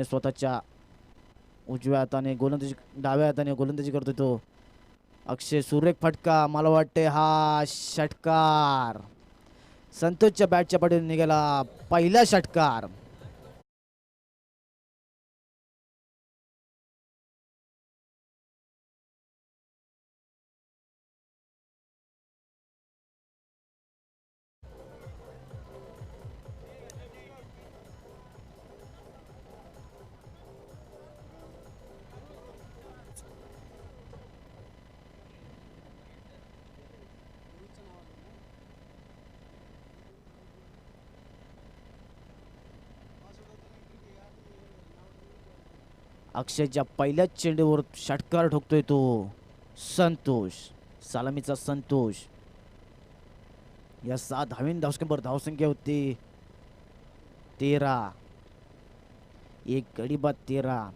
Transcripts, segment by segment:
स्वतःच्या उजव्या हाताने गोलंदाजी, डाव्या हाताने गोलंदाजी करतोय तो अक्षय. सुरेख फटका, मला वाटते हा षटकार. संतोषच्या बॅटच्या पाठीने निघाला पहिला षटकार. अक्षयच्या पहिल्याच चेंडूवर षटकार ठोकतोय तो संतोष. सलामीचा संतोष. या 7 धावीन धावसंख्येवर धावसंख्या होती 13. एक गडी बाद 13.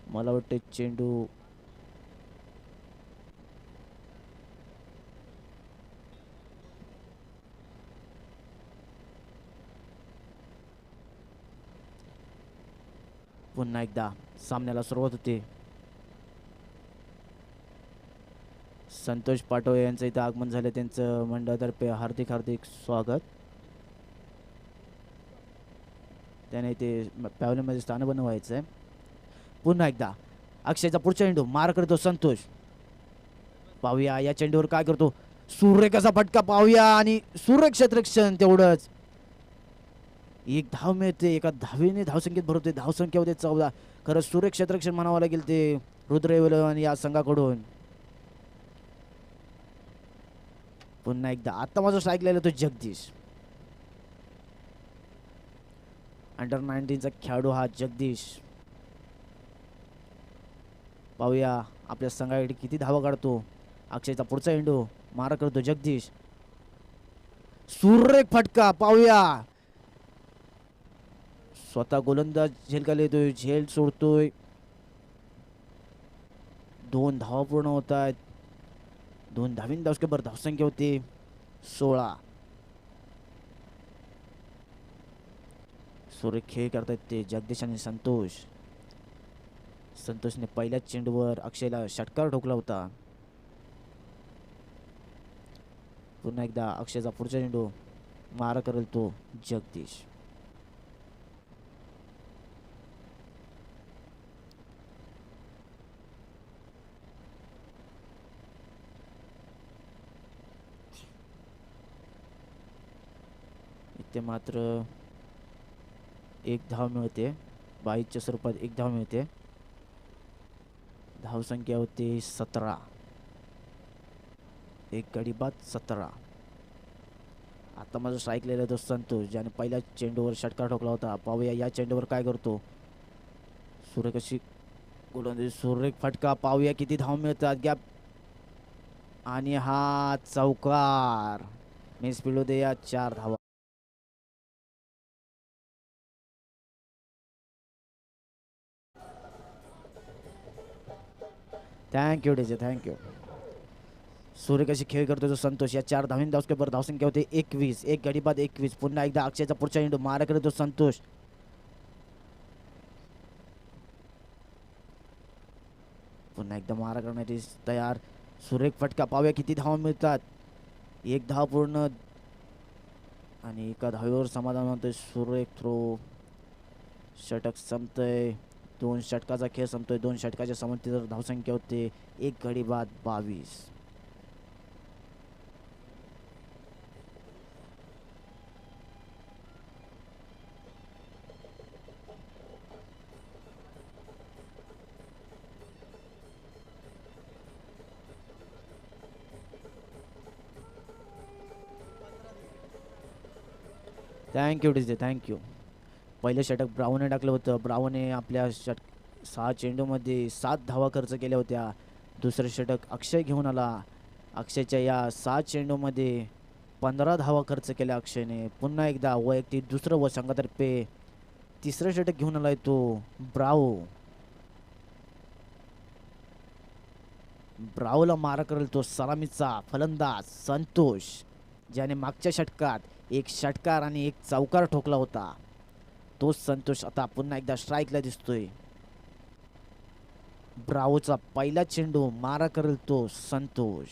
मला वाटते चेंडू पुन्हा एकदा सामन्याला सुरुवात होते. संतोष पाटोळे यांचं इथं आगमन झालं. त्यांचं मंडळातर्फे हार्दिक हार्दिक स्वागत. त्याने इथे पॅव्हलियनमध्ये स्थान बनवायचं आहे. पुन्हा एकदा अक्षयचा पुढचा चेंडू मार करतो संतोष. पाहूया या चेंडूवर काय करतो. सूर्यकाचा फटका पाहूया आणि सूर्य क्षेत्ररक्षण. तेवढंच एक धाव मिळते. एका धावेने धावसंख्येत भरवते. धावसंख्या होते 14. खरं सूर्य क्षेत्ररक्षण म्हणावं लागेल ते रुद्रवेलन या संघाकडून. पुन्हा एकदा आता माझा स्ट्राईक लागला तो जगदीश. अंडर 19चा खेळाडू हा जगदीश. पाहूया आपल्या संघाकडे किती धावा काढतो. अक्षयचा पुढचा चेंडू मारा करतो जगदीश. सुरेख फटका पाहूया. स्वतः गोलंदाज झेल येतोय. झेल सोडतोय. 2 धावा पूर्ण होत आहेत. 2 धावीन धावसंख्येवर धावसंख्या होती 16. सुरेख खेळ करतायत ते जगदीश आणि संतोष. संतोषने पहिल्याच चेंडूवर अक्षयला षटकार ठोकला होता. पुन्हा एकदा अक्षयचा पुढचा चेंडू मारा करेल तो जगदीश. इथे मात्र एक धाव मिळते. 22च्या स्वरूपात एक धाव मिळते. धावसंख्या होती 17. एक गडी बाद 17. आता माझा स्ट्राईक लिहिला तो संतोष, ज्याने पहिल्या चेंडूवर षटकार ठोकला होता. पाहूया या चेंडूवर काय करतो. सुरेख अशी गोलंदाजी. सुरेख फटका. पाहूया किती धाव मिळतात. गॅप आणि हा चौकार. मिस पिलो दे या 4 धावा. Thank you DJ, thank you. सूर्यकाशी खेळ करतो तो संतोष. या 4 धावीन धावसंख्येवर धावसंख्या होते 21. एक गडी बाद 21. पुन्हा एकदा अक्षयचा पुढचा चेंडू मारा करतो संतोष. पुन्हा एकदा मारा करण्याची तयार. सुरेख फटका. पाहूया किती धावा मिळतात. एक धाव पूर्ण आणि एका धावेवर समाधान होतंय. सुरेख थ्रो. षटक संपतंय. 2 षटकाचा खेळ संपतोय. 2 षटकाच्या समतेवर धावसंख्या होते एक गडी बाद 22. Thank you DJ, thank you. पहिलं षटक ब्राऊने टाकलं होतं. ब्राऊने आपल्या 6 चेंडूमध्ये 7 धावा खर्च केल्या होत्या. दुसरं षटक अक्षय घेऊन आला. अक्षयच्या या 6 चेंडूमध्ये 15 धावा खर्च केल्या अक्षयने. पुन्हा एकदा वैयक्तिक दुसरं व संघातर्फे तिसरं षटक घेऊन आलाय तो ब्रावो. ब्रावोला मारा करेल तो सलामीचा फलंदाज संतोष, ज्याने मागच्या षटकात एक षटकार आणि एक चौकार ठोकला होता. तोच संतोष आता पुन्हा एकदा स्ट्राईकला दिसतोय. ब्रावोचा पहिला चेंडू मारा करेल तो संतोष.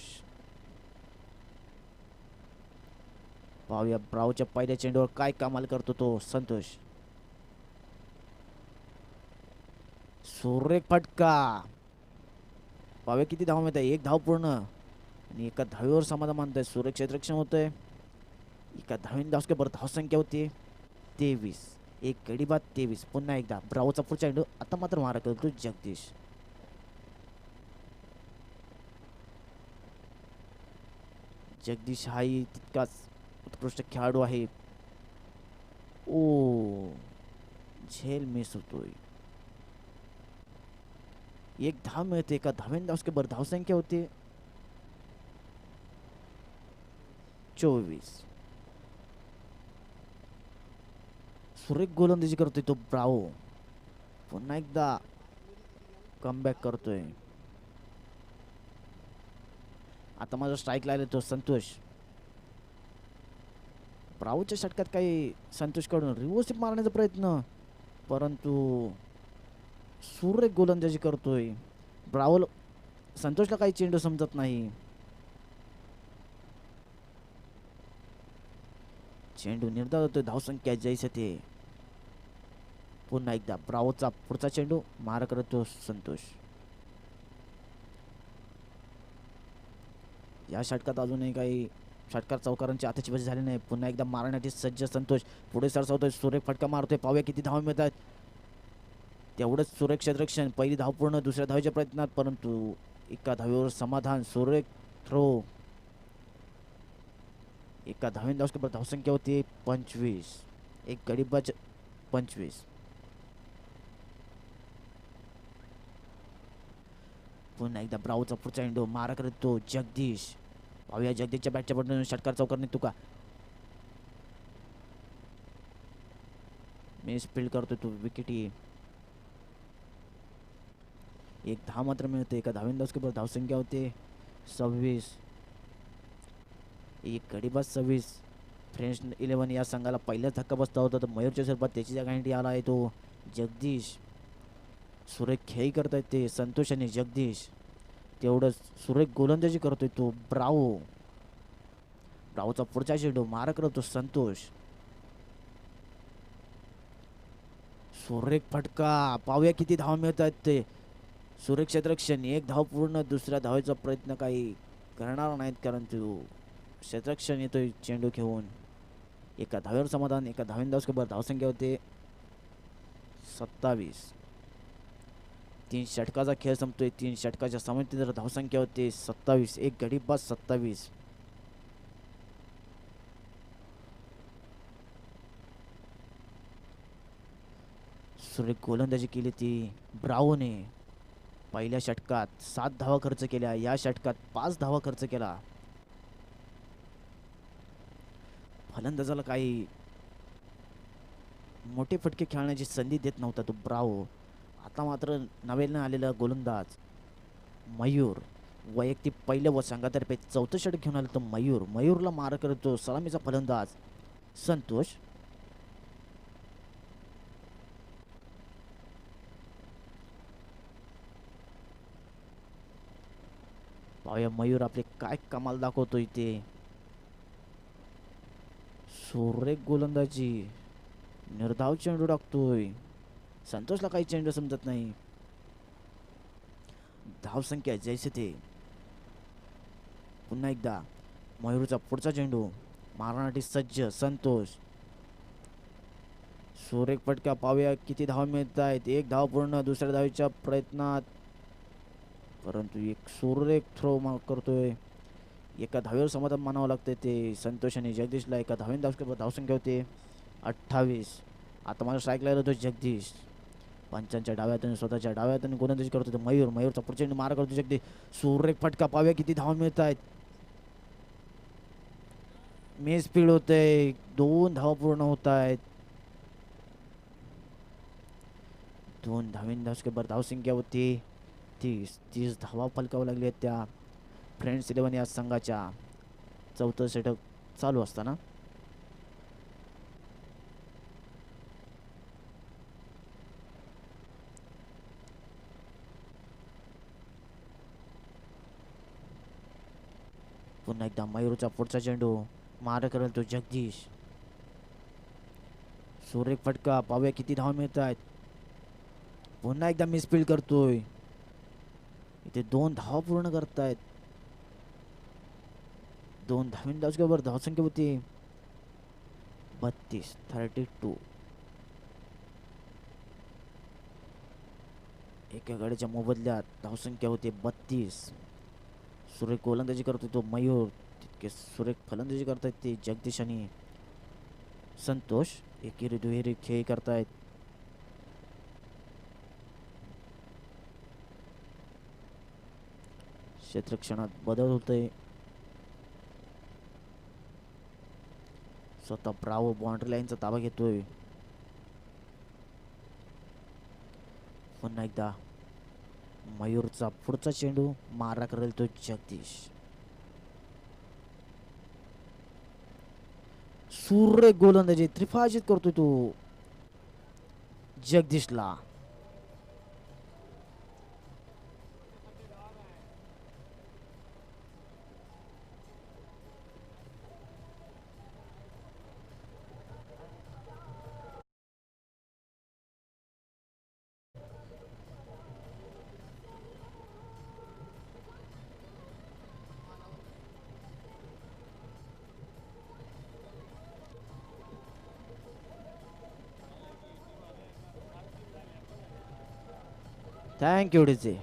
पाहूया ब्रावोच्या पहिल्या चेंडूवर काय कमाल करतो तो संतोष. सुरेख फटका. पाहूया किती धाव मिळत आहे. एक धाव पूर्ण आणि एका धावेवर समाधान मानतोय. सुरेख क्षेत्ररक्षण होतंय. एका धावेने धावसके धावसंख्या होती 23. एक गडी बाद 23. पुन्हा एकदा ब्रावोचा पुढचा चेंडू. आता मात्र मारा करतो जगदीश. जगदीश हाही तितकाच उत्कृष्ट खेळाडू आहे. ओ झेल मिस होतोय. एक धाव मिळते. एका धावेने धावसके धावसंख्या होती 24. सुरेख गोलंदाजी करतोय तो ब्रावो. पुन्हा एकदा कमबॅक करतोय. आता माझा स्ट्राईक लागला तो संतोष. ब्रावोच्या षटकात काही संतोषकडून रिव्हर्स मारण्याचा प्रयत्न, परंतु सुरेख गोलंदाजी करतोय ब्रावो. संतोषला काही चेंडू समजत नाही. चेंडू निर्धार होतोय. धावसंख्या जैसे ते. पुन्हा एकदा ब्रावोचा पुढचा चेंडू मारा करतो संतोष. या षटकात अजूनही काही षटकार चौकारांची आतिषबाजी झाली नाही. पुन्हा एकदा मारण्यासाठी सज्ज संतोष. पुढे सरसावतोय. सुरेख फटका मारतोय. पाहूया किती धाव मिळतात. तेवढंच सुरेख क्षेत्ररक्षण. पहिली धाव पूर्ण दुसऱ्या धावेच्या प्रयत्नात, परंतु एका धावेवर समाधान. सुरेख थ्रो. एका धावेने धावसके धावसंख्या होती 25. एक गडी बाद 25. पुन्हा एकदा ब्रावोचा पुढचा चेंडू मारा करतो जगदीश. पाहूया जगदीशच्या बॅटच्या बटन षटकार चौकार निघतो का. मिस फील्ड करतो तो. विकेटी. एक धाव मात्र मिळते. एका धावेने धावसके धावसंख्या होते 26. एक गडी बाद 26. फ्रेंच 11 या संघाला पहिलाच धक्का बसता होता. तर मयूरच्या स्वरूपात त्याची जागासाठी आला आहे तो जगदीश. सुरेख खेळी करतायत ते संतोष आणि जगदीश. तेवढंच सुरेख गोलंदाजी करतोय तो ब्रावो. ब्रावोचा पुढचा चेंडू मारा करतो संतोष. सुरेख फटका. पाहूया किती धाव मिळत आहेत ते. सुरेख क्षेत्ररक्षण. एक धाव पूर्ण दुसऱ्या धावेचा प्रयत्न काही करणार नाहीत, कारण तो क्षेत्ररक्षण येतोय चेंडू घेऊन. एका धावेवर समाधान. एका धावेने धावसके धावसंख्या होते 27. 3 षटकाचा खेळ संपतोय. 3 षटकाच्या समाप्ती जर धावसंख्या होते 27. एक गडी बाद 27. सुरेख गोलंदाजी केली ती ब्रावोने. पहिल्या षटकात 7 धावा खर्च केल्या. या षटकात 5 धावा खर्च केला. फलंदाजाला काही मोठे फटके खेळण्याची संधी देत नव्हता तो ब्रावो. आता मात्र नव्याने आलेला गोलंदाज मयूर. वैयक्तिक पहिल्या व संघातर्फे 4थं षटक घेऊन आला तो मयूर. मयूरला मारा करतो सलामीचा फलंदाज संतोष. पाहूया मयूर आपले काय कमाल दाखवतो इथे. सुरेख गोलंदाजी. निर्धाव चेंडू टाकतोय. संतोषला काही चेंडू समजत नाही. धावसंख्या जैसे ते. पुन्हा एकदा मयूरचा पुढचा चेंडू मारण्यासाठी सज्ज संतोष. सुरेख फटका. पाहूया किती धाव मिळत आहेत. एक धाव पूर्ण दुसऱ्या धावेच्या प्रयत्नात, परंतु एक सुरेख थ्रो करतोय. एका धावेवर समाधान मानावं लागतंय ते संतोष आणि जगदीशला. एका धावेने धावसंख्या होते 28. आता मला स्ट्राईक लागला होतो जगदीश. पंचांच्या डाव्यातून स्वतःच्या डाव्यातून गोलंदाजी करत होते मयूर. मयूरचा पुढच्या मारा करतो जगदीश. सुरेख फटका. पाहूया किती धाव मिळत आहेत. मिस फील्ड होतंय. 2 धावा पूर्ण होत आहेत. 2 धावेने धावसके धावसंख्या होती 30 धावा फलकावं लागले आहेत त्या फ्रेंड्स 11 या संघाच्या. चौथं षटक चालू असताना पुन्हा एकदा मयूरचा पुढचा चेंडू मार करेल तो जगदीश. सुरेख फटका. पाहूया किती धावा मिळत आहेत. पुन्हा एकदा मिसफील्ड करतोय. इथे 2 धावा पूर्ण करतायत. 2 धावीन धावसंख्येवर धावसंख्या होती 32. एका गाडीच्या मोबदल्यात धावसंख्या होते 32. सुरेख गोलंदाजी करतो तो मयूर. तितके सुरेख फलंदाजी करतायत ते जगदीश आणि संतोष. एकेरी दुहेरी खेळ करतायत. क्षेत्रक्षणात बदल होतोय. स्वतः ब्रावो बाउंड्री लाईनचा ताबा घेतोय. पुन्हा एकदा मयूरचा पुढचा चेंडू मारा करेल तो जगदीश. सुरेख गोलंदाजी त्रिफाजित करतोय तो जगदीशला. Thank you DJ.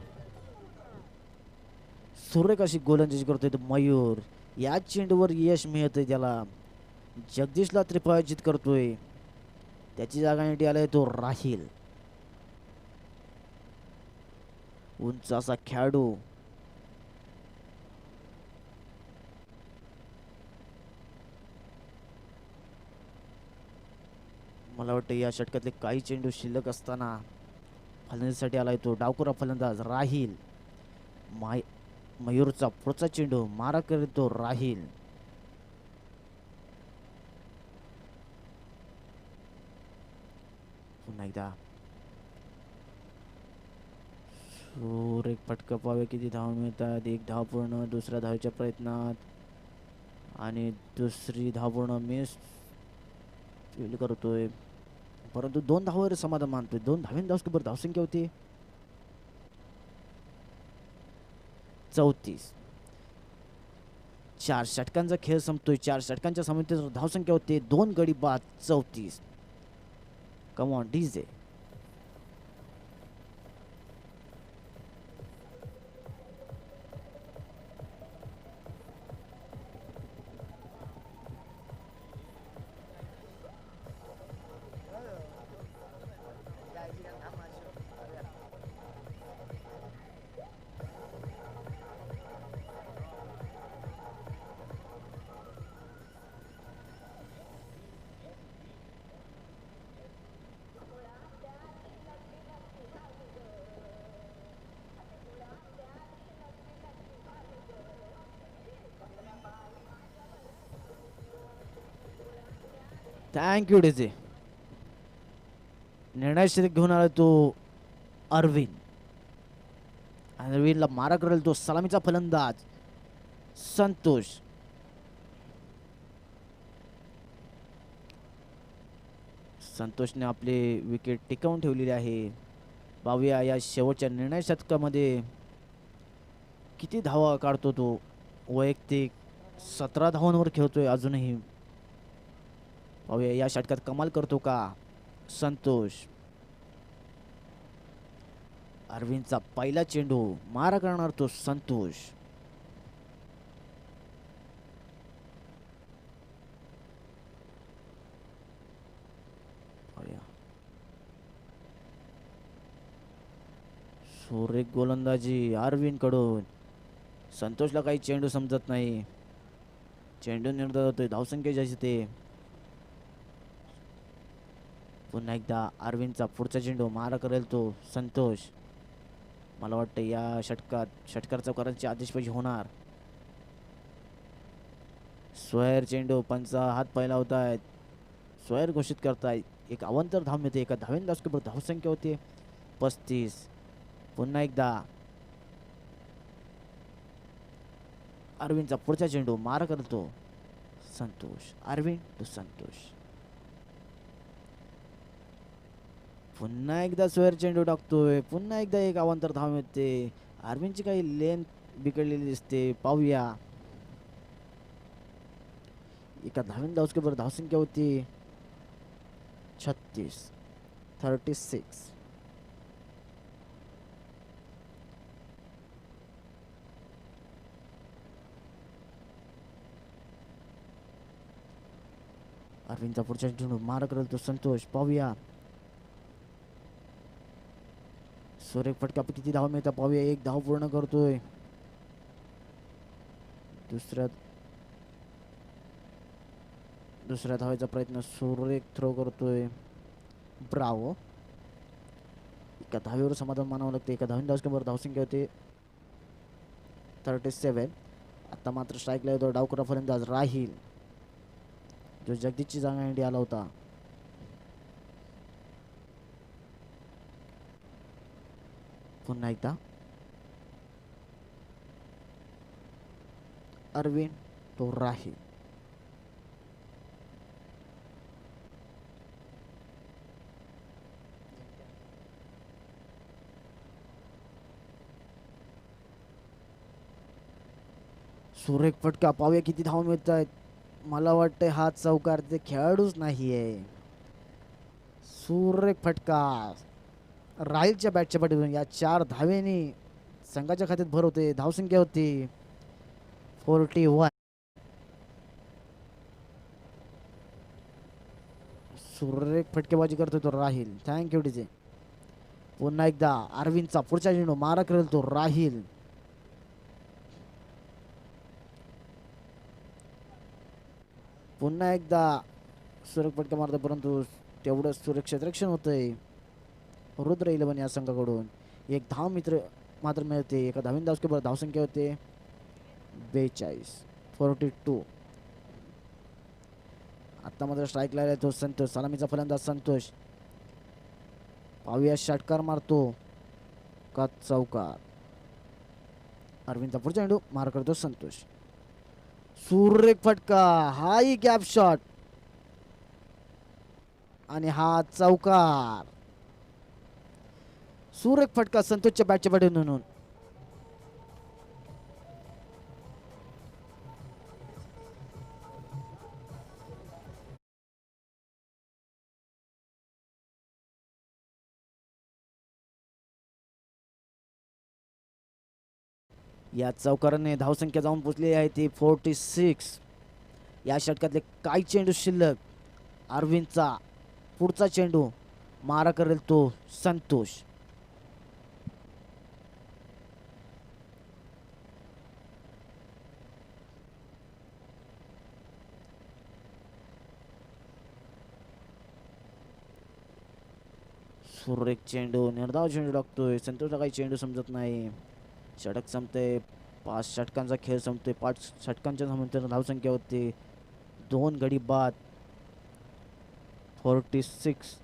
सुरेख अशी गोलंदाजी करतोय तो मयूर. या चेंडूवर यश मिळतंय त्याला. जगदीशला त्रिफाजित करतोय. त्याची जागा आलाय तो राहील. उंच असा खेळाडू. मला वाटतं या षटकातले काही चेंडू शिल्लक असताना फलंदाजीसाठी आलाय तो डावखुरा फलंदाज राहील. मयूरचा पुढचा चेंडू मारा करेल तो राहील. पुन्हा एकदा सुरेख फटका. पावे किती धावा मिळतात. 1 धाव पूर्ण. दुसऱ्या धावेच्या प्रयत्नात आणि दुसरी धाव पूर्ण मिस फील्ड करतोय. परंतु 2 धावावर समाधान मानतोय. 2 धावीन धावसंख्येवर धावसंख्या होती 34. 4 षटकांचा खेळ संपतोय. 4 षटकांच्या समितीवर धावसंख्या होते 2 गडी बाद 34. Come on DJ. Thank you DJ. निर्णय षटक घेऊन आला तो अरविंद. अरविंदला मारा करेल तो सलामीचा फलंदाज संतोष. संतोषने आपले विकेट टिकवून ठेवलेली आहे. पाहूया या शेवटच्या निर्णय षटकामध्ये किती धावा काढतो तो. वैयक्तिक 17 धावांवर खेळतोय अजूनही. पाहूया या षटकात कमाल करतो का संतोष. अरविंदचा पहिला चेंडू मारा करणार तो संतोष. सुरेख गोलंदाजी अरविंद कडून. संतोषला काही चेंडू समजत नाही. चेंडू निर्धार होतोय धावसंख्या जास्त ते. पुन्हा एकदा अरविंदचा पुढचा चेंडू मारा करेल तो संतोष. मला वाटतं या षटकार चौकारांची आदेशबाजी होणार. सोहेर चेंडू, पंचा हात पहिला होत आहेत. सोहेर घोषित करतायत. एक अवांतर धाव मिळते. एका धावेन धावसंख्येवर धावसंख्या होते 35. पुन्हा एकदा अरविंदचा पुढचा चेंडू, मारा करतो संतोष. अरविंद टू संतोष. पुन्हा एकदा सोहेर चेंडू टाकतोय. पुन्हा एकदा एक अवांतर धाव मिळते. अरविंदची काही लेंथ बिघडलेली दिसते, पाहूया. एका धावेन धावसंख्येवर धावसंख्या होती 36. अरविंदचा पुढचा चेंडू, मारा करेल तो संतोष. पाहूया सुरेख फटका किती धाव मिळतात, पाहूया. एक धाव पूर्ण करतोय. दुसऱ्या धावायचा प्रयत्न, सुरेख थ्रो करतोय. ब्रावो. एका धावेवर समाधान मानावं लागते. एका धावेन धावसंख्येवर धावसंख्या होते 37. आता मात्र स्ट्राईकला येतो डावखुरा फलंदाज राहील, जो जगदीशची जागा इंडिया आला होता. पुन्हा एकदा अरविंद तो राहील. सुरेख फटका, पाहूया किती धाव मिळत आहेत. मला वाटतंय हा चौकारचे खेळाडूच नाहीये. सुरेख फटका राहीलच्या बॅटच्या पाठीतून. या 4 धावेने संघाच्या खात्यात भर होते. धावसंख्या होती 41. सुरेख फटकेबाजी करतोय तो राहील. Thank you DJ. पुन्हा एकदा अरविंदचा पुढचा चेंडू, मारा करेल तो राहील. पुन्हा एकदा सुरेख फटका मारतो, परंतु तेवढं सुरक्षित रक्षण होतंय रुद्र 11 या संघाकडून. एक धाव मात्र मिळते. एका धावेन धावसंख्येवर धावसंख्या होते 42. आता मात्र स्ट्राईक लागला तो संतोष. सलामीचा फलंदाज संतोष. पाहूया षटकार मारतो का चौकार. अरविंदचा पुढचा चेंडू, मार करतो संतोष. सुरेख फटका, हाही गॅप शॉट आणि हा चौकार. सुरेख फटका संतोषच्या बॅटच्या पाठीतून. या चौकाराने धावसंख्या जाऊन पोचली आहे ती 46. या षटकातले काही चेंडू शिल्लक. अरविंदचा पुढचा चेंडू, मारा करेल तो संतोष. सुरेख चेंडू, निर्धाव चेंडू टाकतोय संतोषला. काही चेंडू समजत नाही. षटक संपते. 5 षटकांचा खेळ संपतोय. 5 षटकांच्या नंतर धावसंख्या होते 2 गडी बाद 46.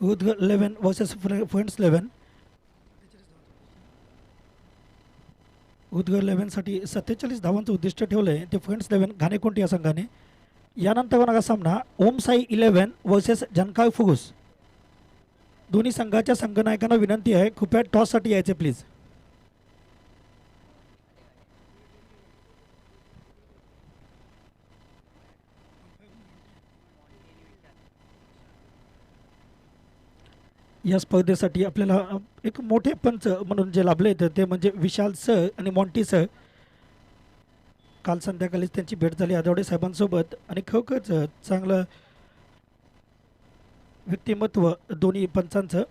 उद्गर 11 वर्सेस फ्रेंड्स 11. उद्गर 11साठी 47 धावांचं उद्दिष्ट ठेवलं आहे ते फ्रेंड्स 11 घाणेकुंट या संघाने. यानंतर होणारा सामना ओम साई 11 वर्सेस जनकाय फुगुस. दोन्ही संघाच्या संघनायकांना विनंती आहे कृपया टॉससाठी यायचे प्लीज. या स्पर्धेसाठी आपल्याला एक मोठे पंच म्हणून जे लाभले ते म्हणजे विशाल सर आणि मॉन्टी सर. काल संध्याकाळीच त्यांची भेट झाली आदवडे साहेबांसोबत आणि खरोखरच चांगलं व्यक्तिमत्व दोन्ही पंचांचं.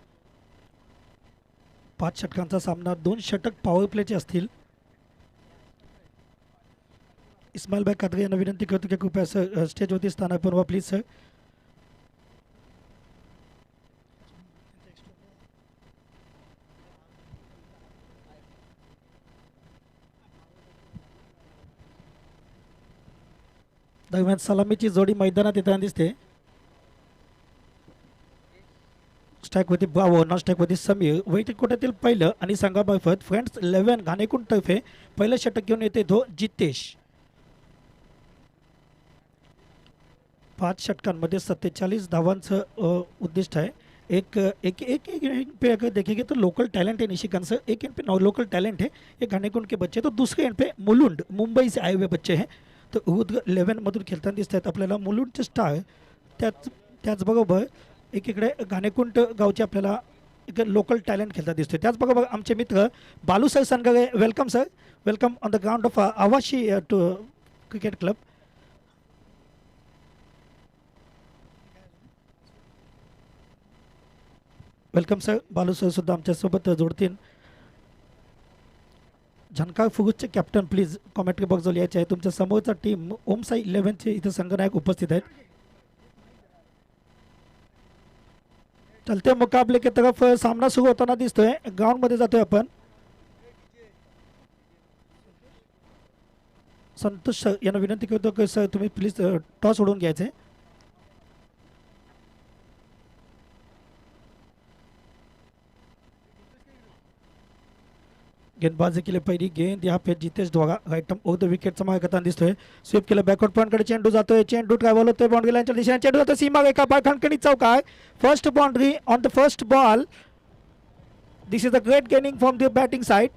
5 षटकांचा सामना, 2 षटक पॉवर प्लेचे असतील. इस्माईल भाई कादरे यांना विनंती करतो की कृपया सर स्टेजवरती स्थानापन्न व्हा प्लीज सर. दरम्यान सलामीची जोडी मैदानात येताना दिसते. स्ट्राईकवरती ब्रावो, नॉन स्ट्राईकवरती समीर. वैयक्तिक कोट्यातील पहिलं आणि संघामार्फत फ्रेंड्स 11 घाणेकुंट तर्फे पहिलं षटक घेऊन येते तो जितेश. 5 षटकांमध्ये 47 धावांचं उद्दिष्ट है. एक एक एक एक पे अगर देखेंगे तो लोकल टैलेंट है निशिकांत सर. एक एंड पे लोकल टैलेंट है, ये घाणेकुंट के बच्चे. तो दूसरे एंड पे मुलुंड मुंबई से आए हुए बच्चे हैं. तो उद्ग 11 मधून खेळताना दिसत आहेत आपल्याला मुलुंडचे स्टार. त्याचबरोबर एकीकडे घाणेकुंट गावचे आपल्याला एक लोकल टॅलेंट खेळताना दिसतोय. त्याचबरोबर आमचे मित्र Balu sir Sangare. Welcome sir, welcome on the ground of Awashi two cricket club. Welcome sir. Balu sir सुद्धा आमच्यासोबत जोडतील. झनकार फुगुसचे कॅप्टन प्लीज कॉमेंट्री बॉक्सवर यायचे आहे. तुमच्या समोरचा टीम ओम साई 11चे इथं संघनायक उपस्थित आहेत. चलते मुकाबले के तरफ सामना सुरू होताना दिसतोय. ग्राउंड मध्ये जातोय आपण. संतोष सर यांना विनंती करतो की सर तुम्ही प्लीज टॉस उडवून घ्यायचे. गेंदबाजी के लिए पहिली गेंद यहाँ पे जितेश द्वारा राईट ओव्हर द विकेट समाय करताना दिसतोय. स्वीप केलं बॅकवर्ड पॉईंट कडे चेंडू जातोय. चेंडू ट्रॅव्हल होतोय बाउंड्री लाईनच्या दिशेने. चेंडू जातोय सीमा रेखा पार खणखणीत चौकार. First boundary on the first ball. This is a great gaining from the batting side.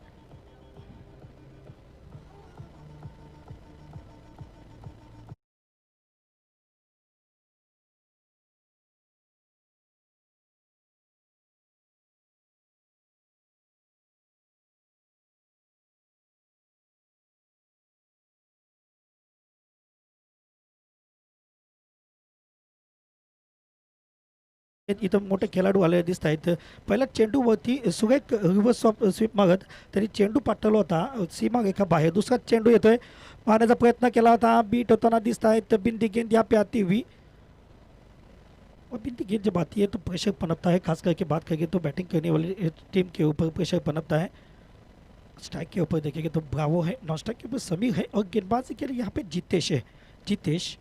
इथं मोठे खेळाडू आले दिसत आहेत. पहिला चेंडूवरती सुरेख रिव्हर्स स्वीप मागत तरी चेंडू पाठवला होता सीमा रेखा बाहेर. दुसरा चेंडू येतोय, मारण्याचा प्रयत्न केला होता, बीट होताना दिसत आहेत. बिंदी गेंद यहाँ पे आती हुई और बिंदी गेंद जब आती है तो प्रेशर पनपता है. खास करके बात करेंगे तो बैटिंग करने वाली टीम के ऊपर प्रेशर पनपता है. स्ट्राइक के ऊपर देखेंगे तो ब्रावो है, नॉन स्ट्राइक के ऊपर समीर है और गेंदबाजी के लिए यहाँ पे जितेश है. Jitesh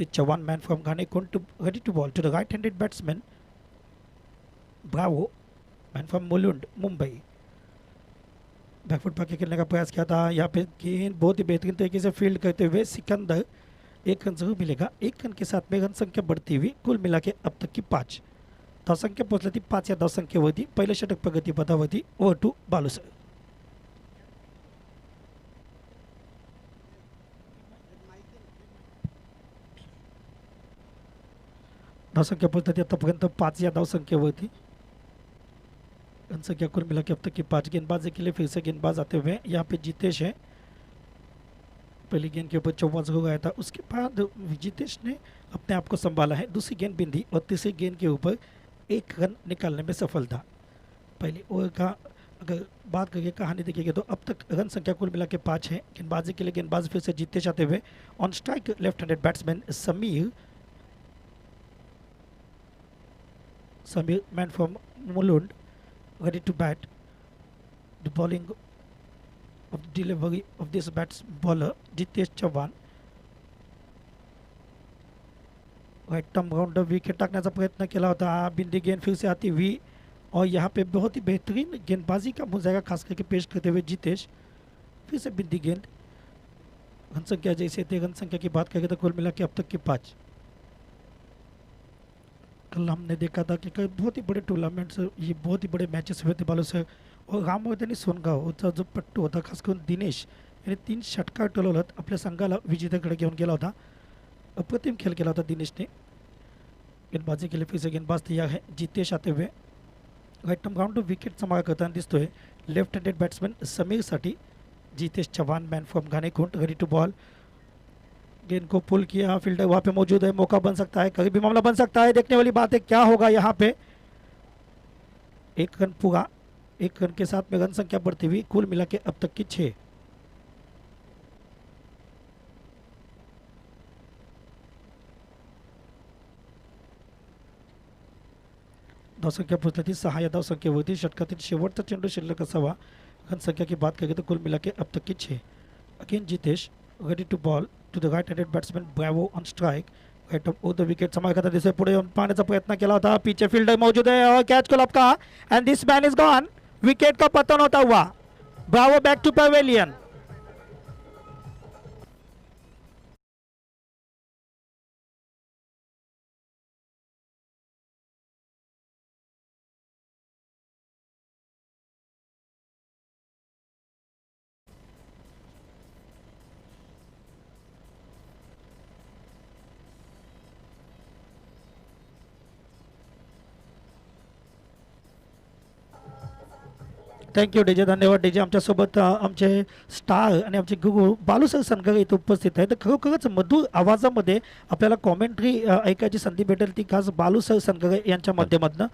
Chauhan, man from Ghanekunt, ready to ball to the right-handed batsman. Bravo, man from Mulund, Mumbai. Back foot पाके खेलने का प्रयास किया था. यहाँ पे गेंद बहुत ही बेहतरीन तरीके से फील्ड करते हुए सिकंदर. 1 रन जरूर मिलेगा. 1 रन के साथ में रन संख्या बढ़ती हुई कुल मिला के अब तक की 5 धावसंख्या पोहोचली ती 5 या धावसंख्येवरती. पहिलं षटक प्रगती पदावरती. Over to Balu sir. धावसंख्या पोहोचली आतापर्यंत 5 या धावसंख्येवरती. रन संख्या कुल मिला के अब तक की 5. गेंदबाजी के लिए फिर से गेंदबाज आते हुए यहाँ पे जितेश है. पहली गेंद के ऊपर चौवा जरूर आया था, उसके बाद जितेश ने अपने आप को संभाला है. दूसरी गेंद बिंदी और तीसरी गेंद के ऊपर 1 रन निकालने में सफल था. पहली ओवर का अगर बात करिए कहानी देखिएगा तो अब तक रन संख्या कुल मिला के 5 है. गेंदबाजी के लिए गेंदबाज फिर से जितेश आते हुए. On strike left handed batsman Sameer. Samir, man from Mulund, ready to bat. The bowling of the delivery of this bats bowler Jitesh Chauhan. Right term round wicket टाकण्याचा प्रयत्न केला होता, बिंदी गेंद फिर से आती हुई और यहाँ पे बहुत ही बेहतरीन गेंदबाजी का मुजाहरा खास करके पेश करते हुए जितेश। फिर से बिंदी गेंद, रन संख्या जैसे थे, रन संख्या की बात करें तो कुल मिला के अब तक के 5। कल हमने देखा था कि कई बहुत ही बड़े टूर्नामेंट्स, ये बहुत ही बड़े मैचेस हुए थे बालू सर, और रामवर्धनी सोनगावचा जो पट्टू होता खास करून दिनेश याने 3 षटकार टोलवत आपल्या संघाला विजेत्याकडे घेऊन गेला होता। अप्रतिम खेल केला होता दिनेशने। गेंदबाजी के लिए फिर से गेंदबाज तैयार है, जितेश आते हुए राइट टर्म राउंड विकेट सांभाळ करताना दिसतोय लेफ्ट हँडेड बॅट्समॅन समीरसाठी Jitesh Chauhan, man from Ghanekund, ready to bowl. गेंद को पुल किया, फील्डर वहाँ पे मौजूद है, मौका बन सकता है, कभी भी मामला बन सकता है, देखने वाली बात है क्या होगा यहाँ पे। 1 रन पूरा, 1 रन के साथ में रन संख्या बढ़ती हुई, कुल मिला के अब तक की 6। धावसंख्या पोहोचली ती 6 या धावसंख्येवरती, षटकातील शेवटचा चेंडू शिल्लक असावा। रन संख्या की बात करें तो कुल मिला के अब तक की 6। Again Jitesh ready to bowl to the right handed batsman Bravo on strike, right of the wicket सांभाळ करता दिसतोय, पुढे येऊन पाहण्याचा प्रयत्न केला होता, पीछे फील्डर मौजूद है और कैच को लपका and this man is gone. Wicket का पतन होता हुआ, Bravo back to pavilion. Thank you DJ, धन्यवाद डीजे। आमच्यासोबत आमचे स्टार आणि आमचे गुरु बालूसर सनगर इथे उपस्थित आहेत। तर खरोखरच मधुर आवाजामध्ये आपल्याला कॉमेंट्री ऐकायची संधी भेटेल, ती खास बालूसर सनगर यांच्या माध्यमातून।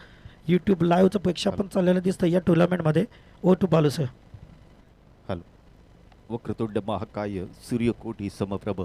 यूट्यूब लाईव्हचं प्रेक्षापन चाललेलं दिसतं या टुर्नामेंटमध्ये। Over to Balu sir. हॅलो। वक्रतुंड महाकाय सूर्यकोटी समप्रभ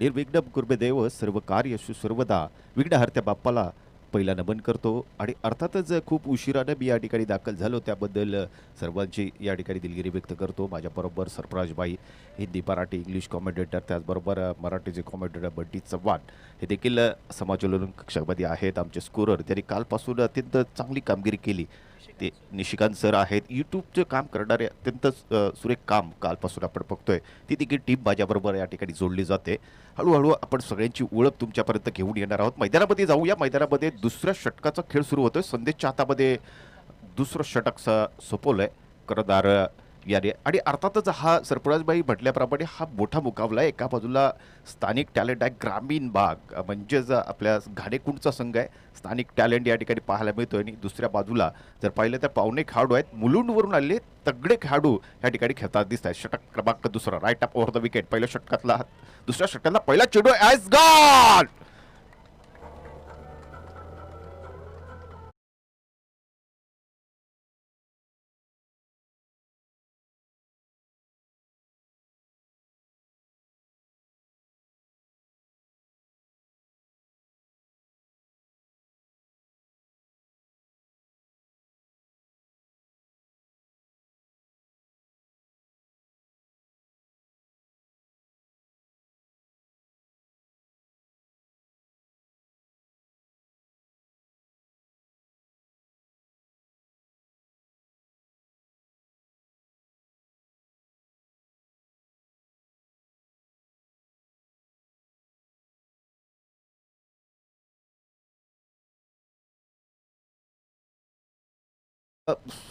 निर्विघ्नं कुर्मे सर्व कार्येषु सर्वदा। विघ्नहर्त्या बाप्पाला पहिला नमन करतो आणि अर्थातच खूप उशिराने मी या ठिकाणी दाखल झालो, त्याबद्दल सर्वांची या ठिकाणी दिलगिरी व्यक्त करतो। माझ्याबरोबर सरफराजबाई, हिंदी मराठी इंग्लिश कॉमेंटेटर, त्याचबरोबर मराठीचे कॉमेंटेटर बंटी चव्हाण हे देखील समालोचन कक्षामध्ये आहेत। आमचे स्कोरर त्यांनी कालपासून अत्यंत चांगली कामगिरी केली ते निशिकांत सर आहेत। यूट्यूबचं काम करणारे अत्यंत सुरेख काम कालपासून आपण बघतोय, ती देखील टीम माझ्याबरोबर या ठिकाणी जोडली जाते। हळूहळू आपण सगळ्यांची ओळख तुमच्यापर्यंत घेऊन येणार आहोत। मैदानामध्ये जाऊया। मैदानामध्ये दुसऱ्या षटकाचा खेळ सुरू होतोय। संदेशच्या हातामध्ये दुसरं षटक सोपवलंय करदार याने, आणि अर्थातच हा सरफराजबाई म्हटल्याप्रमाणे हा मोठा मुकाबला आहे। एका बाजूला स्थानिक टॅलेंट आहे, ग्रामीण भाग म्हणजेच आपल्या घाणेकुंडचा संघ आहे, स्थानिक टॅलेंट या ठिकाणी पाहायला मिळतोय, आणि दुसऱ्या बाजूला जर पाहिलं तर पावणे खेळाडू आहेत, मुलुंडवरून आलेले तगडे खेळाडू या ठिकाणी खेळताना दिसत आहेत। षटक क्रमांक दुसरा, right up over the wicket, पहिल्या षटकातला दुसऱ्या षटकातला पहिला चेंडू ॲज गॉन।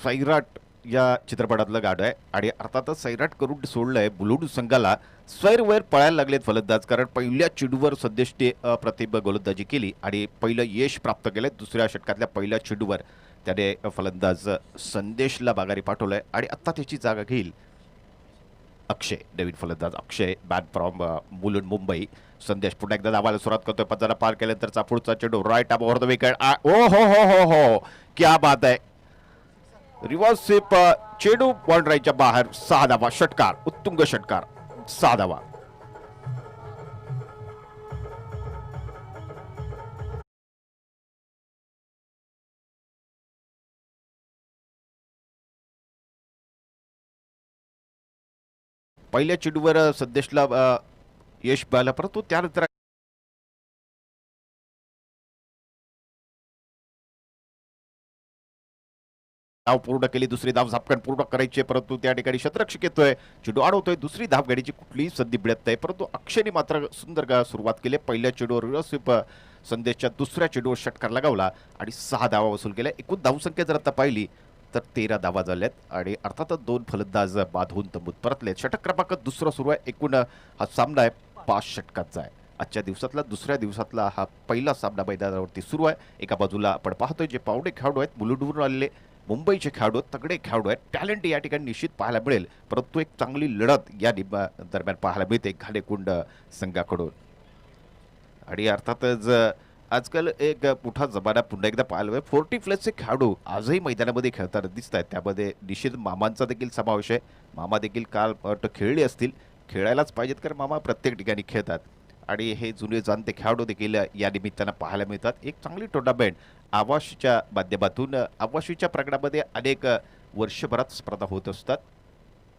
सैराट या चित्रपटातलं गाणं आहे, आणि अर्थातच सैराट करून सोडलंय बुलुंड संघाला। स्वैरवैर पळायला लागलेत फलंदाज, कारण पहिल्या चेंडूवर संदेशने अप्रतिम गोलंदाजी केली आणि पहिलं यश प्राप्त केलंय। दुसऱ्या षटकातल्या पहिल्या चेंडूवर त्याने फलंदाज संदेशला माघारी पाठवलंय, आणि आता त्याची जागा घेईल अक्षय, नवीन फलंदाज अक्षय, मॅन फ्रॉम मुलुंड मुंबई। संदेश पुन्हा एकदा धावायला सुरुवात करतोय, पंजाला पार केल्यानंतरचा पुढचा चेंडू right up over the wicket. ओ हो, क्या बात आहे, रिव्हर्स स्वीप, चेंडू बाउंड्रीच्या बाहेर, 6 धावा, षटकार, उत्तुंग षटकार, 6 धावा। पहिल्या चेंडूवर संदेशला यश मिळालं, परंतु त्यानंतर धाव पूर्ण केली, दुसरी धाव झापकन पूर्ण करायची, परंतु त्या ठिकाणी शतरक्षक येतोय, चेंडू अडवतोय, दुसरी धाव गाडीची कुठलीही संधी मिळत नाही, परंतु अक्षयने मात्र सुंदर सुरुवात केली. पहिल्या चेंडूवर रिव्हर्स संदेशच्या दुसऱ्या चेंडूवर षटकार लगावला आणि 6 धावा वसूल केल्या. एकूण धावसंख्या जर आता पाहिली तर 13 धावा झाल्यात आणि अर्थातच 2 फलंदाज बाद होऊन तंबूत परतलेत. षटक क्रमांक दुसरा सुरू आहे. एकूण हा सामना आहे 5 षटकांचा आहे. आजच्या दिवसातला दुसऱ्या दिवसातला हा पहिला सामना मैदानावरती सुरू आहे. एका बाजूला आपण पाहतोय जे पावडे खेळाडू आहेत, मुलुंडवरून आलेले मुंबईचे खेळाडू आहेत, तगडे खेळाडू आहेत, टॅलेंट या ठिकाणी निश्चित पाहायला मिळेल, परंतु एक चांगली लढत या दरम्यान पाहायला मिळते घालेकुंड संघाकडून. आणि अर्थातच आजकाल एक मोठा जमाना पुन्हा एकदा पाहायला मिळेल. 40+ खेळाडू आजही मैदानामध्ये खेळताना दिसत आहेत. त्यामध्ये निश्चित मामांचा देखील समावेश आहे. मामा देखील काल खेळले असतील, खेळायलाच पाहिजेत कारण मामा प्रत्येक ठिकाणी खेळतात आणि हे जुने जाणते खेळाडू देखील या निमित्तानं पाहायला मिळतात. एक चांगली टुर्नामेंट आवाशीच्या माध्यमातून आवाशीच्या प्रकरणामध्ये अनेक वर्षभरात स्पर्धा होत असतात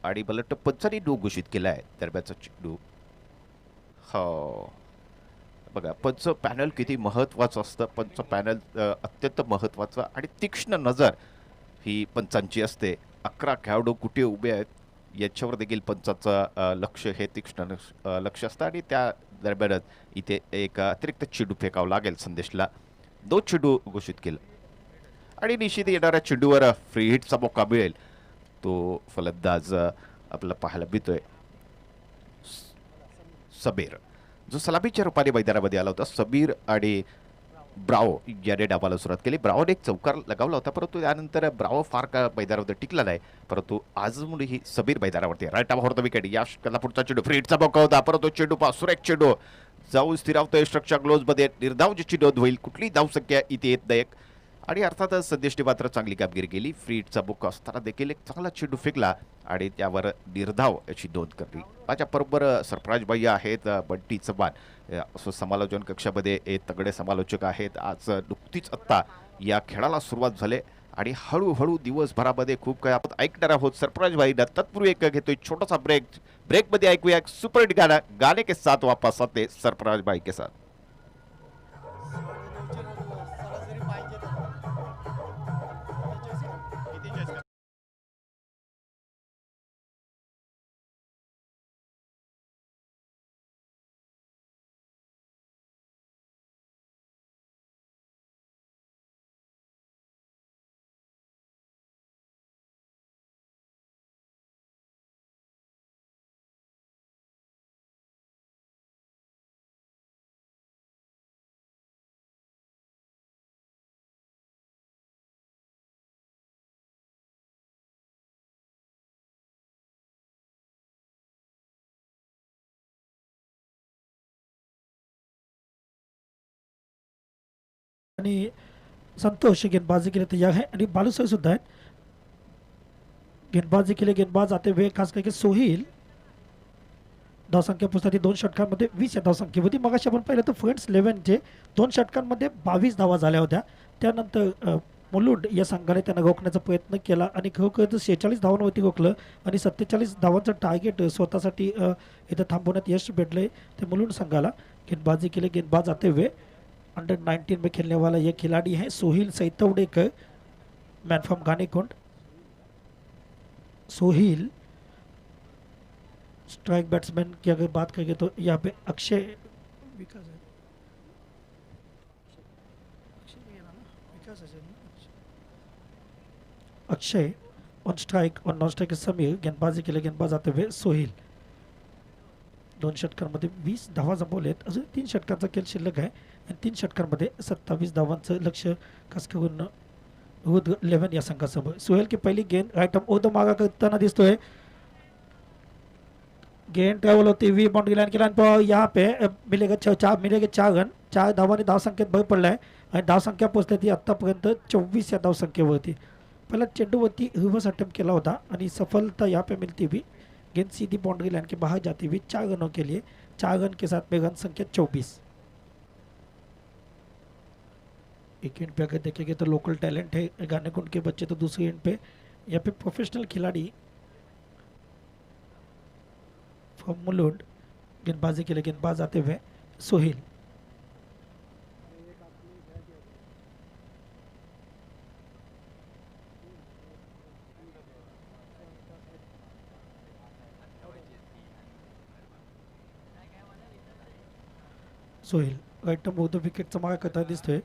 आणि मला वाटतं पंचांनी नो घोषित केला आहे दरम्यानचा चेंडू. हो बघा, पंच पॅनल किती महत्त्वाचं असतं. पंच पॅनल अत्यंत महत्त्वाचं आणि तीक्ष्ण नजर ही पंचांची असते. 11 खेळाडू कुठे उभे आहेत याच्यावर देखील पंचाचं लक्ष हे तीक्ष्ण लक्ष असतं आणि त्या दरम्यानच इथे एक अतिरिक्त चेंडू फेकावं लागेल संदेशला. 2 चेंडू घोषित केलं आणि निश्चित येणाऱ्या चेंडूवर फ्री हिटचा मौका मिळेल. तो फलंदाज आपल्याला पाहायला मिळतोय सबीर, जो सलामीच्या रूपाने मैदानामध्ये आला होता. सबीर आणि ब्रावो याने डावाला सुरुवात केली. ब्रावोने एक चौकार लगावला होता, परंतु त्यानंतर ब्रावो फार का मैदानामध्ये टिकला नाही, परंतु आज मुळे ही सबीर मैदानावरती राईट आवर द विकेट. या पुढचा चेंडू फ्रीटचा मौका होता, परंतु चेंडू सुरेख चेंडू जाऊन स्थिरावतोय स्ट्रक्चर ग्लोव्ज मध्ये. निर्धाव ज्याची नोंद होईल, कुठली धावसंख्या इथे येत नाही आणि अर्थातच संदेशने मात्र चांगली कामगिरी केली. फ्रीटचा मौका असताना देखील एक चांगला चेंडू फेकला आणि त्यावर निर्धाव याची नोंद करली. माझ्या बरोबर सरप्राईज भैया आहेत, बंटी चव्हाण असं समालोचन कक्षामध्ये हे तगडे समालोचक आहेत. आज नुकतीच आत्ता या खेळाला सुरुवात झाली आणि हळूहळू दिवसभरामध्ये खूप काही आपण ऐकणार आहोत सरप्राईज भाईना. तत्पूर्वी एक घेतोय छोटासा ब्रेक. ब्रेकमध्ये ऐकूया एक सुपरहिट गाणं. गाने के साथ वापस आते सरप्राईज भाई के साथ. आणि संतोष गेंदबाजी के लिए तैयार है आणि बालूसर सुद्धा आहेत गेंदबाजी के लिए. गेंदबाज आते हुए खास करके सोहिल धावसंख्या पुस्तकातील 2 षटकांमध्ये 20 या धावसंख्येवरती. मगाशी आपण पाहिलं तर फ्रेंड्स 11चे 2 षटकांमध्ये 22 धावा झाल्या होत्या. त्यानंतर मुलुंड या संघाने त्यांना रोखण्याचा प्रयत्न केला आणि खरोखर 46 धावांवरती रोखलं आणि 47 धावांचं टार्गेट स्वतःसाठी इथं थांबवण्यात यश भेटले ते मुलुंड संघाला. गेंदबाजी के लिए गेंदबाज आते हुए अंडर 19 में खेलने वाला ये खिलाड़ी है Sohil Saitwadekar, man from Ganekund. Sohil strike batsman की अगर बात करेंगे तो यहाँ पे अक्षय विकास है, अक्षय ऑन स्ट्राइक और नॉन स्ट्राइक समीर. गेंदबाजी के लिए गेंदबाज आते हुए सोहिल. 2 षटकांमध्ये 20 धावा जमवलेत. अजून 3 षटकांचा खेळ शिल्लक आहे आणि 3 षटकांमध्ये 27 धावांचं लक्ष खास करून रुद्र 11 या संघासमोर. सोहेल की पहिली गेंद राईट आर्म ओव्हर द मागा करताना दिसतोय. गेंद ट्रॅव्हल होती वी बाउंड्री लाइन के लाइन पर. यहाँ पे मिलेगा 4 रन. 4 धावांनी धावसंख्येत भर पडलाय आणि धावसंख्या पोहोचली ती आतापर्यंत 24 या धावसंख्येवरती. पहिला चेंडूवरती रिव्हर्स अटेम्प्ट केला होता आणि सफलता यहाँ पे मिलती हुई. गेंद सीधी बाउंड्री लाइन के बाहर जाती हुई 4 रनों के लिए. 4 रन के साथ में रन संख्या 24. एक एंड पे अगर देखेंगे तो लोकल टैलेंट है गानेकुंड के बच्चे, तो दूसरी एंड पे यहाँ पे प्रोफेशनल खिलाड़ी फ्रॉम मुलुंड. गेंदबाजी के लिए गेंदबाज आते हुए Sohil. Sohel right move the विकेटचा मागा करताना दिसतोय.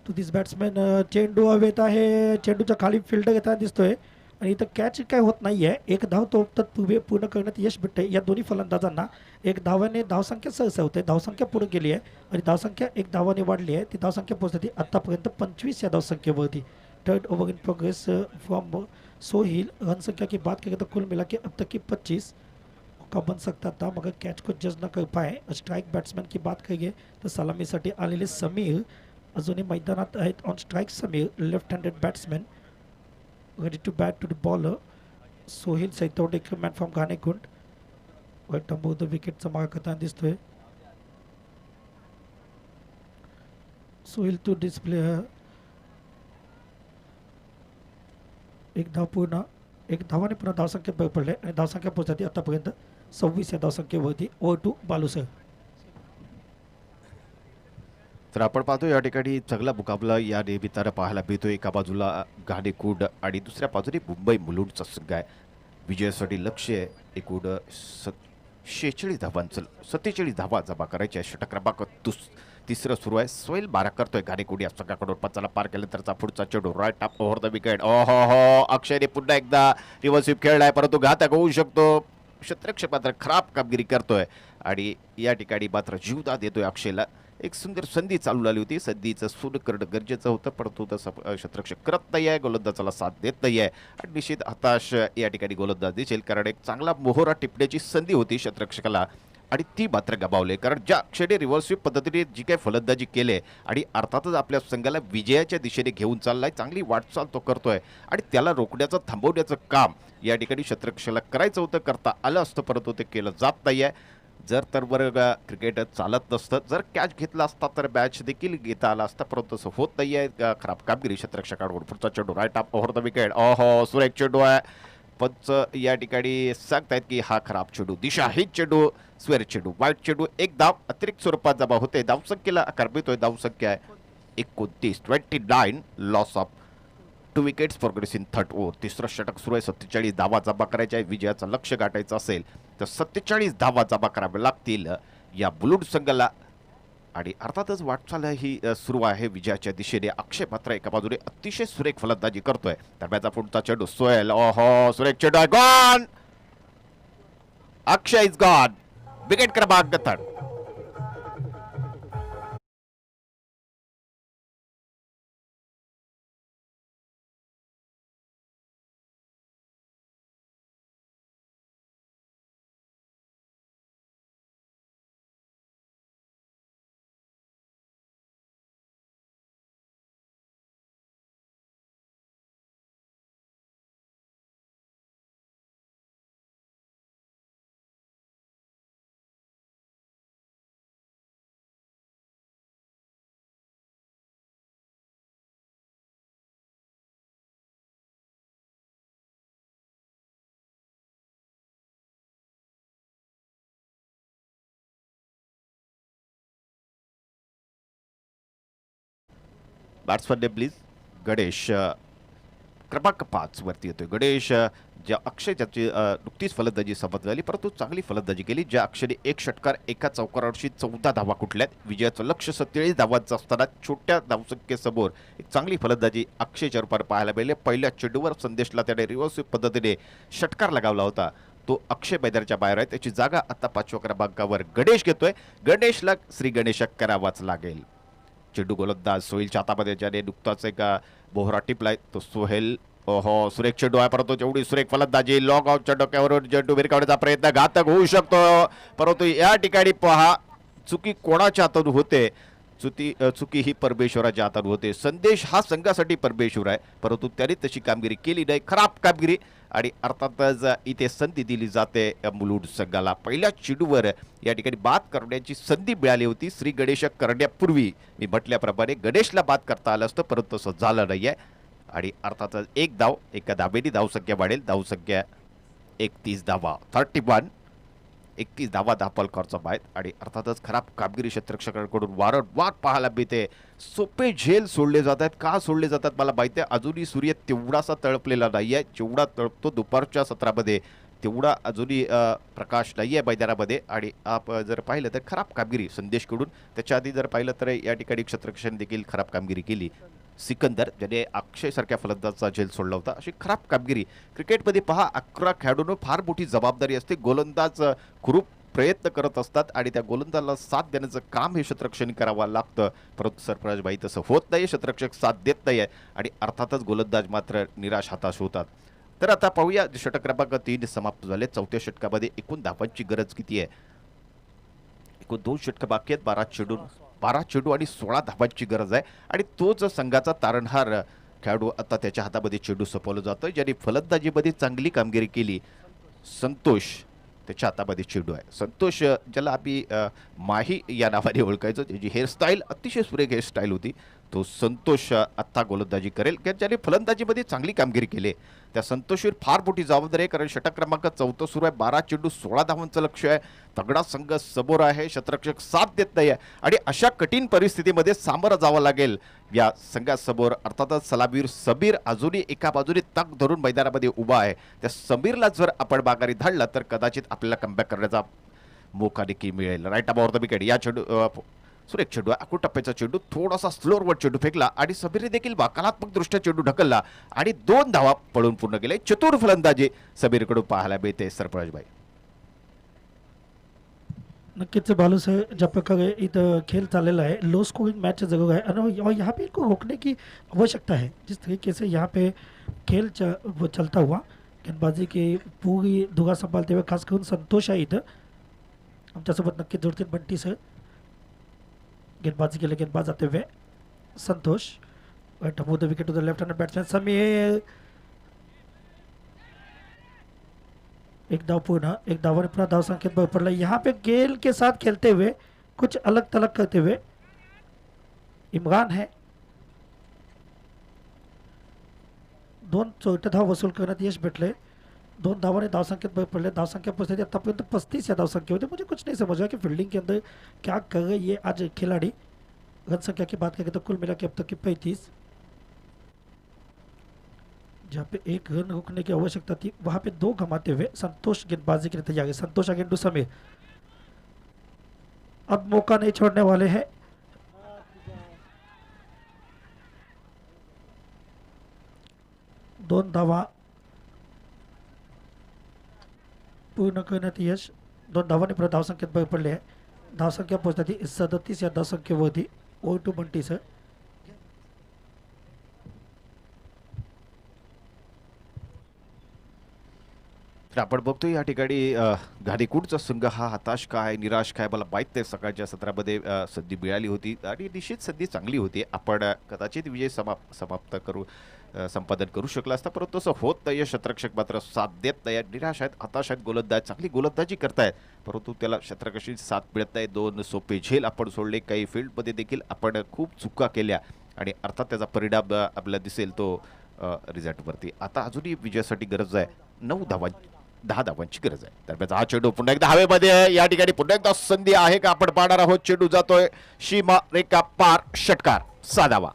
टू दिस बॅट्समॅन चेंडू हवेत आहे. चेंडूच्या खाली फिल्ड घेताना दिसतोय आणि इथं कॅच काय होत नाही आहे. एक धाव तो पूर्ण करण्यात यश भेटते या दोन्ही फलंदाजांना. एक धावाने धावसंख्या सहसा होते. धावसंख्या पुढे गेली आहे आणि धावसंख्या एक धावाने वाढली आहे. ती धावसंख्या पोहोचते आत्तापर्यंत 25 या धावसंख्येवरती. Third over in progress from Sohil. Run संख्या की बात करें तो कुल मिला के अब तक की 25 का बन सकता था मगर कैच को जज न कर पाए. स्ट्राइक बैट्समैन की बात करिए तो सलामीसाठी आलेले समीर अजूनही मैदानात आहेत. On strike Sameer left handed batsman ready to bat to the bowler. Sohil Saitwadekar man from Ghanekund wide the विकेटचा मागा करताना दिसतोय. सोहिल टू डिस्प्ले एक धाव पूर्ण. एक धावाने पुन्हा धावसंख्येत भर पडले आणि धावसंख्या पोहोचते आतापर्यंत 26 या धावसंख्येवरती. Over to Balu sir. तर आपण पाहतो या ठिकाणी चांगला मुकाबला या निमित्तानं पाहायला मिळतो. एका बाजूला घाणेकुंड आणि दुसऱ्या बाजूने मुंबई मुलुंडचा संघ आहे. विजयासाठी लक्ष्य आहे. एकूण 46 धावांचं 47 धावा जमा करायच्या. षटक क्रमांक तिसरं सुरू आहे. सोहेल मारा करतोय घाणेकुंड या संघाकडून. पंचाला पार केल्यानंतरचा पुढचा चेंडू right up over the wicket. हो अक्षयने पुन्हा एकदा रिव्हर्स स्वीप खेळलाय परंतु घातक होऊ शकतो. क्षेत्ररक्षक मात्र खराब कामगिरी करतोय आणि या ठिकाणी मात्र जीवदान देतोय अक्षयला. एक सुंदर संधी चालू आली होती. संधीचं सूर करणं गरजेचं होतं परंतु तसं क्षेत्ररक्षक करत नाही आहे. गोलंदाजाला साथ देत नाही आहे आणि निश्चित हताश या ठिकाणी गोलंदाज दिसेल कारण एक चांगला मोहरा टिपण्याची संधी होती क्षेत्ररक्षकाला आणि ती मात्र गमावले. कारण ज्या अक्षयने रिव्हर्स स्वीप पद्धतीने जी काही फलंदाजी केले आणि अर्थातच आपल्या संघाला विजयाच्या दिशेने घेऊन चाललाय. चांगली वाटचाल तो करतोय आणि त्याला रोखण्याचं थांबवण्याचं काम या ठिकाणी क्षेत्ररक्षकाला करायचं होतं. करता आलं असतं परंतु ते केलं जात नाही आहे. जर तर बरं क्रिकेट चालत नसतं. जर कॅच घेतला असता तर मॅच देखील घेता आला असता परंतु तसं होत नाही आहे. खराब कामगिरी क्षेत्ररक्षकाकडून. पुढचा चेंडू right up over the wicket. सुरेख चेंडू आहे. पंच या ठिकाणी सांगतायत की हा खराब चेंडू. दिशाहीन चेंडू. स्वेर चेंडू. वाईट चेंडू. एक धाव अतिरिक्त स्वरूपात जमा होते. धावसंख्येला आकार मिळतोय. धावसंख्या आहे 29 loss of 2 wickets progress in third over. तिसरं षटक सुरू आहे. 47 धावा जमा करायच्या आहे. विजयाचं लक्ष्य गाठायचं असेल तर 47 धावा जमा कराव्या लागतील या बुलुंड संघाला आणि अर्थातच वाटचाल ही सुरू आहे विजयाच्या दिशेने. अक्षय मात्र एका बाजूने अतिशय सुरेख फलंदाजी करतोय. दरम्यानचा पुढचा चेंडू सोहेल. सुरेख चेंडू आहे. Gone. Akshay is gone. Wicket क्रमांक 3. Batsman name please. गणेश क्रमांक 5 वरती येतोय. गणेश ज्या अक्षय ज्याची नुकतीच फलंदाजी समाप्त झाली परंतु चांगली फलंदाजी केली. ज्या अक्षयने एक षटकार एका चौकारावरशी 14 धावा कुठल्यात. विजयाचं लक्ष्य 47 धावांचं असताना छोट्या धावसंख्येसमोर एक चांगली फलंदाजी अक्षयच्या रूपाने पाहायला मिळाली. पहिल्या चेंडूवर संदेशला त्याने रिव्हर्स स्वीप पद्धतीने षटकार लगावला होता. तो अक्षय मैदानाच्या बाहेर आहे. त्याची जागा आता 5व्या क्रमांकावर गणेश घेतोय. गणेशला श्री गणेश करावाच लागेल. चेंडू गोलंदाज सोहेलच्या हातामध्ये ज्याने नुकताच एक बोहरा टिपलाय तो सोहेल. सुरेख चेंडू आहे परंतु जेवढी सुरेख फलंदाजी लॉग आउटच्या डोक्यावरून चेंडू भिरकावण्याचा प्रयत्न घातक होऊ शकतो परंतु या ठिकाणी पहा चुकी कोणाच्या हातून होते. चुकी ही परमेश्वराच्या हातून होते. संदेश हा संघासाठी परमेश्वर आहे परंतु त्याने तशी कामगिरी केली नाही. खराब कामगिरी आणि अर्थातच इथे संधी दिली जाते मुलुंड संघाला. पहिल्या चेंडूवर या ठिकाणी बाद करण्याची संधी मिळाली होती. श्री गणेश करण्यापूर्वी मी म्हटल्याप्रमाणे गणेशला बाद करता आलं असतं परंतु तसं झालं नाही आहे आणि अर्थातच एक धाव एका धावेने धावसंख्या वाढेल. धावसंख्या 31 धावा 31 धावा दापलकरचा आहेत आणि अर्थातच खराब कामगिरी क्षेत्ररक्षकांकडून वारंवार पाहायला मिळते. सोपे झेल सोडले जात आहेत. का सोडले जातात मला माहिती आहे. अजूनही सूर्य तेवढासा तळपलेला नाही आहे जेवढा तळपतो दुपारच्या सत्रामध्ये तेवढा अजूनही प्रकाश नाही आहे मैदानामध्ये. आणि जर पाहिलं तर खराब कामगिरी संदेशकडून. त्याच्या आधी जर पाहिलं तर या ठिकाणी क्षेत्ररक्षण देखील खराब कामगिरी केली. सिकंदर ज्याने अक्षय सारख्या फलंदाजाचा झेल सोडला होता, अशी खराब कामगिरी. क्रिकेटमध्ये पहा 11 खेळाडूंवर फार मोठी जबाबदारी असते. गोलंदाज खूप प्रयत्न करत असतात आणि त्या गोलंदाजाला साथ देण्याचं काम हे क्षेत्ररक्षण करावं लागतं. परंतु सरफराजबाई तसं होत नाही, क्षेत्ररक्षक साथ देत नाही आहे आणि अर्थातच गोलंदाज मात्र निराश हताश होतात. तर आता पाहूया षटक क्रमांक 3 समाप्त झाले. चौथ्या षटकामध्ये एकूण धावांची गरज किती आहे? एकूण 2 षटकं बाकी आहेत. 12 चेंडू आणि 16 धावांची गरज आहे. आणि तोच संघाचा तारणहार खेळाडू आता त्याच्या हातामध्ये चेंडू सोपवलं जातं. ज्याने फलंदाजीमध्ये चांगली कामगिरी केली, संतोष, त्याच्या हातामध्ये चेंडू आहे. संतोष ज्याला आम्ही माही या नावाने ओळखायचो, त्याची हेअरस्टाईल अतिशय सुरेख हेअरस्टाईल होती. तो संतोष आत्ता गोलंदाजी करेल, ज्याने फलंदाजीमध्ये चांगली कामगिरी केली. त्या संतोषवर फार मोठी जबाबदारी आहे, कारण षटक क्रमांक 4 सुरू आहे. 12 चेंडू 16 धावांचं लक्ष आहे. तगडा संघ समोर आहे, क्षेत्ररक्षक साथ देत नाही आहे आणि अशा कठीण परिस्थितीमध्ये सामोरं जावं लागेल या संघासमोर. अर्थातच सलामीर समीर अजूनही एका बाजूने तग धरून मैदानामध्ये उभा आहे. त्या समीरला जर आपण माघारी धाडला तर कदाचित आपल्याला कमबॅक करण्याचा मोका देखील मिळेल. Right about the wicket. या चेंडू सुरेख चेंडू, आखूड टप्प्याचा चेंडू, थोडासा स्लोअरवर चेंडू फेकला आणि समीरने देखील वाकालात्मक दृष्ट्या चेंडू ढकलला आणि 2 धावा पळून पूर्ण केले. चतुर फलंदाजी समीरकडून पाहायला मिळते. सरफराजबाई, नक्कीच बालू सर, ज्या प्रकारे इधर खेल चालेला है, लो स्कोरिंग मैच जरूर है और यहाँ पे इनको रोकने की आवश्यकता है. जिस तरीके से यहाँ पे खेल वो चलता हुआ, गेंदबाजी की पूरी धुरा संभालते हुए खास करून संतोष आहे इथं आमच्यासोबत नक्कीच जोडतील. बंटी सर गेंदबाजी के लिए गेंदबाज आते हुए Santosh, right above the wicket to the left hand batsman Sameer. एक दाव पूर्ण, एक दावाने पूरा दाव संकेत पर पड़ला. यहाँ पे गेल के साथ खेलते हुए कुछ अलग तलग करते हुए इमरान है. 2 चौथ्या धाव वसूल करण्यात यश भेटले. 2 धावाने दाव संकेत पर पड़ले. दाव संख्या परिस्थिति आतापर्यंत 35 या दाव संख्या होते. मुझे कुछ नहीं समझ रहा कि फील्डिंग के अंदर क्या कर रहे ये आज खिलाड़ी. रन संख्या की बात करें तो कुल मिला के अब तक की 35, जहाँ पे 1 रन रोकने की आवश्यकता थी वहां पे 2 गंवाते हुए संतोष गेंदबाजी के लिए तैयार है. संतोष अगेन टू समीर, अब मौका नहीं छोड़ने वाले हैं. दोन धावा पूर्ण करण्यात यश. 2 धावांनी परत धावसंख्येत भर पडली आहे. धावसंख्या पोहोचण्याची 37 या धावसंख्येवरती. Over to Bunty sir. तर आपण बघतो या ठिकाणी गादीकूडचा संघ हा हताश काय निराश काय मला माहीत नाही. सकाळच्या सत्रामध्ये संधी मिळाली होती आणि निश्चित संधी चांगली होती. आपण कदाचित विजय समाप्त करू संपादन करू शकला असता, परंतु तसं होत नाही. क्षेत्ररक्षक मात्र साथ देत नाही. निराश आहेत, हताश आहेत. गोलंदाज चांगली गोलंदाजी करतायत, परंतु त्याला क्षेत्ररक्षकाची साथ मिळत नाही. 2 सोपे झेल आपण सोडले. काही फील्डमध्ये देखील आपण खूप चुका केल्या आणि अर्थात त्याचा परिणाम आपल्याला दिसेल तो रिझल्टवरती. आता अजूनही विजयासाठी गरज आहे 10 धावांची गरज आहे. दरम्यान हा चेंडू पुन्हा एकदा हवेमध्ये आहे. या ठिकाणी पुन्हा एकदा संधी आहे का आपण पाहणार आहोत. चेंडू जातोय सीमा रेखा पार, षटकार, 6 धावा.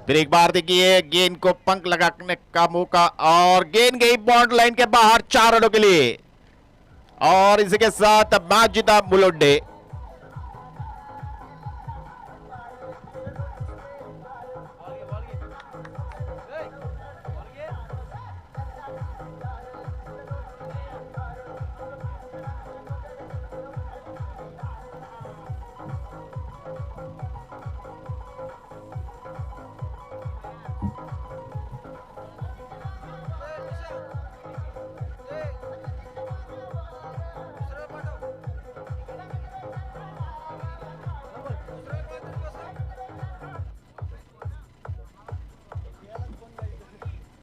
फिर एक बार देखिए गेंद को पंख लगाने का मौका और गेंद गई बॉन्ड लाइन के बाहर 4 रनों के लिए और इसी के साथ मैच जीता मुलुंडे.